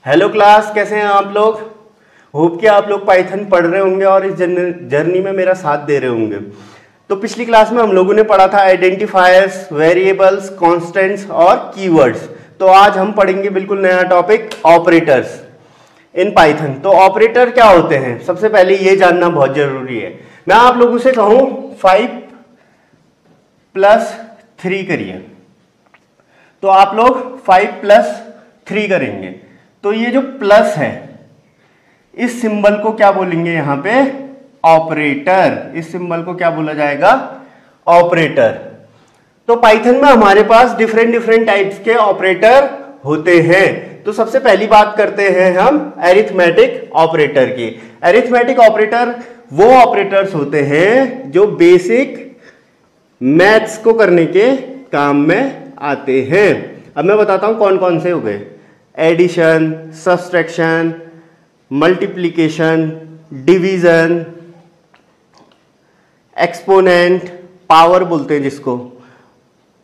Hello class, कैसे हैं आप लोग। होप कि आप लोग पाइथन पढ़ रहे होंगे और इस जर्नी में मेरा साथ दे रहे होंगे। तो पिछली क्लास में हम लोगों ने पढ़ा था आइडेंटिफायर्स, वेरिएबल्स, कांस्टेंट्स और कीवर्ड्स। तो आज हम पढ़ेंगे बिल्कुल नया टॉपिक, ऑपरेटर्स इन पाइथन। तो ऑपरेटर क्या होते हैं, सबसे पहले ये जानना बहुत जरूरी है। मैं आप लोगों से कहूं 5 + 3 करिए, तो आप लोग 5 + 3 करेंगे। तो ये जो प्लस है, इस सिंबल को क्या बोलेंगे यहां पे, ऑपरेटर। इस सिंबल को क्या बोला जाएगा, ऑपरेटर। तो पाइथन में हमारे पास डिफरेंट टाइप्स के ऑपरेटर होते हैं। तो सबसे पहली बात करते हैं हम अरिथमेटिक ऑपरेटर की। अरिथमेटिक ऑपरेटर वो ऑपरेटर्स होते हैं जो बेसिक मैथ्स को करने के काम में आते हैं। अब मैं बताता हूं कौन कौन से हो गए। Addition, subtraction, multiplication, division, exponent, power बोलते हैं जिसको,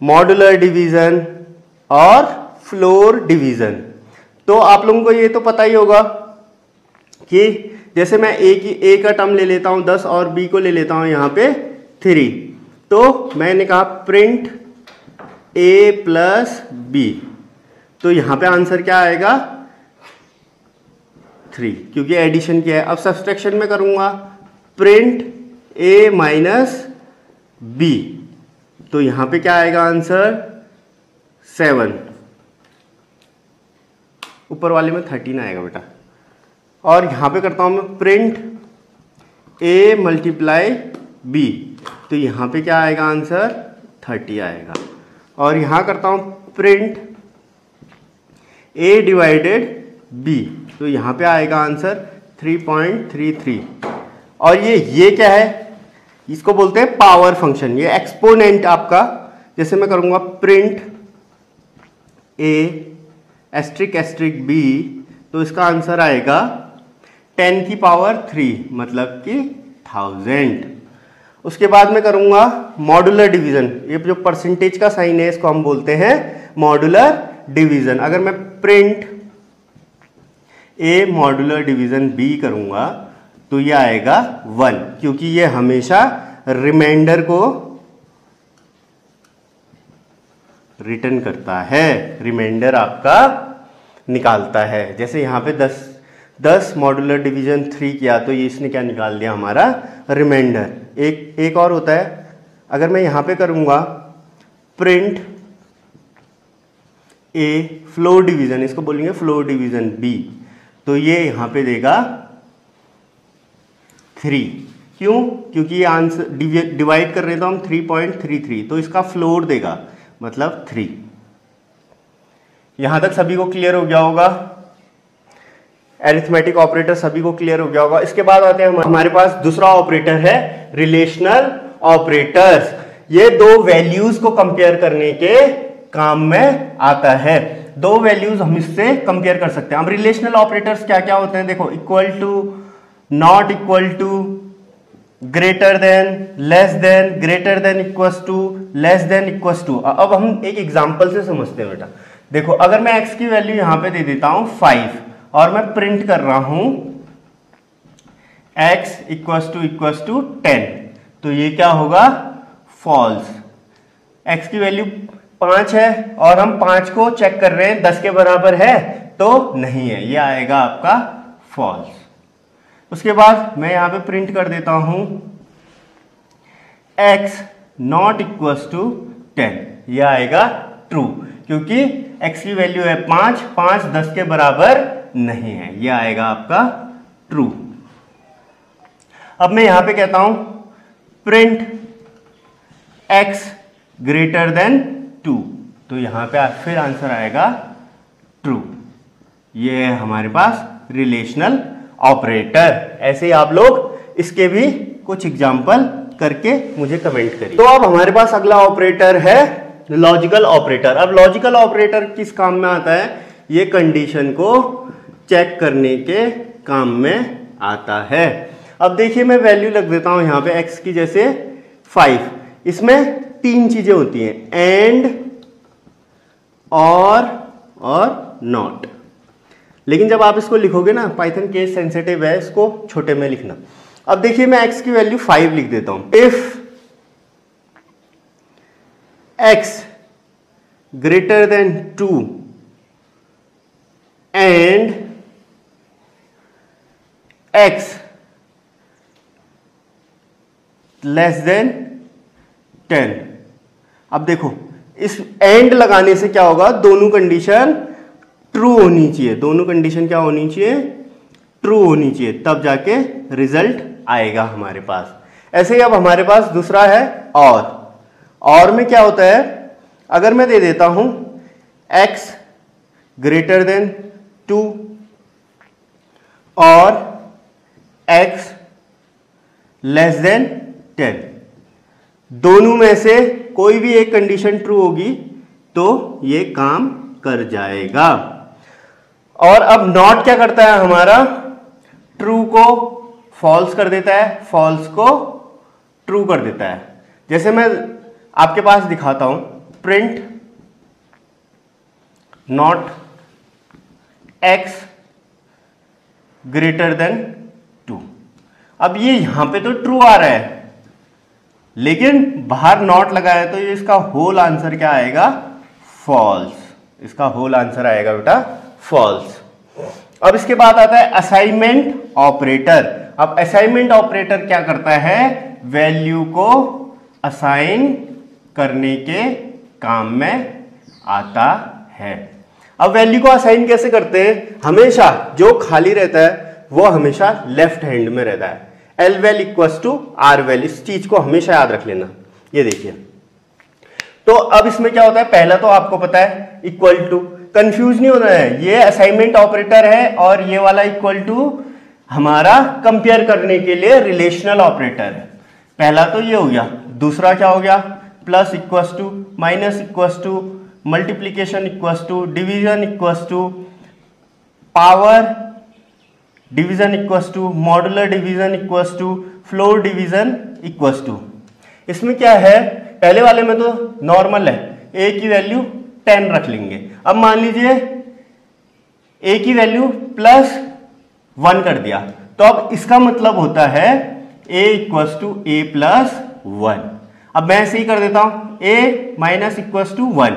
मॉड्यूलर डिवीजन और फ्लोर डिवीजन। तो आप लोगों को ये तो पता ही होगा कि जैसे मैं ए का टर्म ले लेता हूं 10 और बी को ले लेता हूं यहां पे 3, तो मैंने कहा प्रिंट a + b, तो यहां पे आंसर क्या आएगा 3, क्योंकि एडिशन किया है। अब सब्सट्रैक्शन में करूंगा प्रिंट a - b, तो यहां पे क्या आएगा आंसर 7। ऊपर वाले में 13 आएगा बेटा। और यहां पे करता हूं मैं प्रिंट a × b, तो यहां पे क्या आएगा आंसर 30 आएगा। और यहां करता हूं प्रिंट a / b, तो यहां पे आएगा आंसर 3.33। और ये क्या है, इसको बोलते हैं पावर फंक्शन। ये एक्सपोनेंट आपका, जैसे मैं करूंगा प्रिंट a * b, तो इसका आंसर आएगा 10⁻³ मतलब कि 1000। उसके बाद मैं करूंगा मॉड्यूलर डिवीजन। ये जो परसेंटेज का साइन है इसको हम बोलते हैं मॉड्यूलर डिवीजन। अगर मैं प्रिंट a / b करूंगा तो ये आएगा 1, क्योंकि ये हमेशा रिमाइंडर को रिटर्न करता है, रिमाइंडर आपका निकालता है। जैसे यहां पे 10 मॉड्यूलर डिवीजन 3 किया, तो ये इसने क्या निकाल दिया, हमारा रिमाइंडर। एक और होता है, अगर मैं यहां पे करूंगा प्रिंट a फ्लोर डिवीजन, इसको बोलेंगे फ्लोर डिवीजन b, तो ये यहां पे देगा 3। क्यों, क्योंकि ये आंसर डिवाइड कर रहे तो हम 3.33, तो इसका फ्लोर देगा मतलब 3। यहां तक सभी को क्लियर हो गया होगा, अरिथमेटिक ऑपरेटर सभी को क्लियर हो गया होगा। इसके बाद आते हैं हमारे पास दूसरा ऑपरेटर है रिलेशनल ऑपरेटर्स। ये दो वैल्यूज को कंपेयर करने के काम में आता है। दो वैल्यूज हम इससे कंपेयर कर सकते हैं। अब रिलेशनल ऑपरेटर्स क्या क्या होते हैं, देखो, equal to, not equal to, greater than, less than, greater than equal to, less than equal to. अब हम एक एग्जांपल से समझते हैं बेटा। देखो, अगर मैं x की वैल्यू यहां पे दे देता हूं 5 और मैं प्रिंट कर रहा हूं x = 10, तो ये क्या होगा, फॉल्स। x की वैल्यू 5 है और हम 5 को चेक कर रहे हैं 10 के बराबर है, तो नहीं है, ये आएगा आपका फॉल्स। उसके बाद मैं यहां पे प्रिंट कर देता हूं x ≠ 10, ये आएगा ट्रू, क्योंकि x की वैल्यू है 5 10 के बराबर नहीं है, ये आएगा आपका ट्रू। अब मैं यहां पे कहता हूं प्रिंट x > 2, तो यहां पे फिर आंसर आएगा ट्रू। ये है हमारे पास रिलेशनल ऑपरेटर। ऐसे ही आप लोग इसके भी कुछ एग्जाम्पल करके मुझे कमेंट करिए। तो अब हमारे पास अगला ऑपरेटर है लॉजिकल ऑपरेटर। अब लॉजिकल ऑपरेटर किस काम में आता है, ये कंडीशन को चेक करने के काम में आता है। अब देखिए, मैं वैल्यू लग देता हूं यहां पे x की, जैसे 5। इसमें 3 चीजें होती हैं, एंड, और नॉट। लेकिन जब आप इसको लिखोगे ना, पाइथन केस सेंसिटिव है, इसको छोटे में लिखना। अब देखिए मैं x की वैल्यू 5 लिख देता हूं। If x greater than 2 and x less than 10। अब देखो इस एंड लगाने से क्या होगा, दोनों कंडीशन ट्रू होनी चाहिए, दोनों कंडीशन क्या होनी चाहिए, ट्रू होनी चाहिए, तब जाके रिजल्ट आएगा हमारे पास। ऐसे ही अब हमारे पास दूसरा है और में क्या होता है, अगर मैं दे देता हूं x ग्रेटर देन 2 और x लेस देन 10, दोनों में से कोई भी एक कंडीशन ट्रू होगी तो ये काम कर जाएगा। और अब नॉट क्या करता है हमारा, ट्रू को फॉल्स कर देता है, फॉल्स को ट्रू कर देता है। जैसे मैं आपके पास दिखाता हूं, print not x greater than 2। अब ये यहां पे तो ट्रू आ रहा है, लेकिन बाहर नॉट लगा है, तो ये इसका होल आंसर क्या आएगा, फॉल्स। इसका होल आंसर आएगा बेटा फॉल्स। अब इसके बाद आता है असाइनमेंट ऑपरेटर। अब असाइनमेंट ऑपरेटर क्या करता है, वैल्यू को असाइन करने के काम में आता है। अब वैल्यू को असाइन कैसे करते हैं, हमेशा जो खाली रहता है वो हमेशा लेफ्ट हैंड में रहता है। L value equals to R value, इस चीज को हमेशा याद रख लेना। ये देखिए, तो अब इसमें क्या होता है, पहला तो आपको पता है इक्वल टू, कंफ्यूज नहीं होना है, ये असाइनमेंट ऑपरेटर है और ये वाला इक्वल टू हमारा कंपेयर करने के लिए रिलेशनल ऑपरेटर है। पहला तो ये हो गया। दूसरा क्या हो गया, plus equals to, minus equals to, multiplication equals to, division equals to, power division equals to, modular division equals to, floor division equals to. इसमें क्या है, पहले वाले में तो नॉर्मल है, a की वैल्यू 10 रख लेंगे। अब मान लीजिए a की वैल्यू प्लस 1 कर दिया, तो अब इसका मतलब होता है a equals to a plus 1। अब मैं ऐसे ही कर देता हूं, a माइनस इक्वल्स टू 1,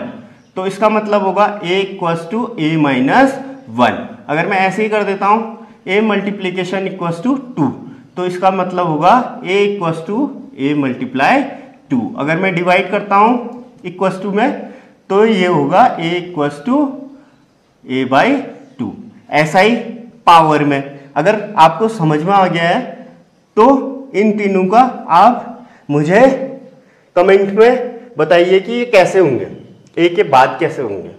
तो इसका मतलब होगा a equals to a minus 1। अगर मैं ऐसे ही कर देता हूं a मल्टीप्लीकेशन इक्वल्स टू 2, तो इसका मतलब होगा a equals to a multiply 2। अगर मैं डिवाइड करता हूं इक्वल्स टू में, तो ये होगा a equals to a by 2। ऐसा ही पावर में, अगर आपको समझ में आ गया है तो इन तीनों का आप मुझे कमेंट में बताइए कि ये कैसे होंगे, a के बाद कैसे होंगे।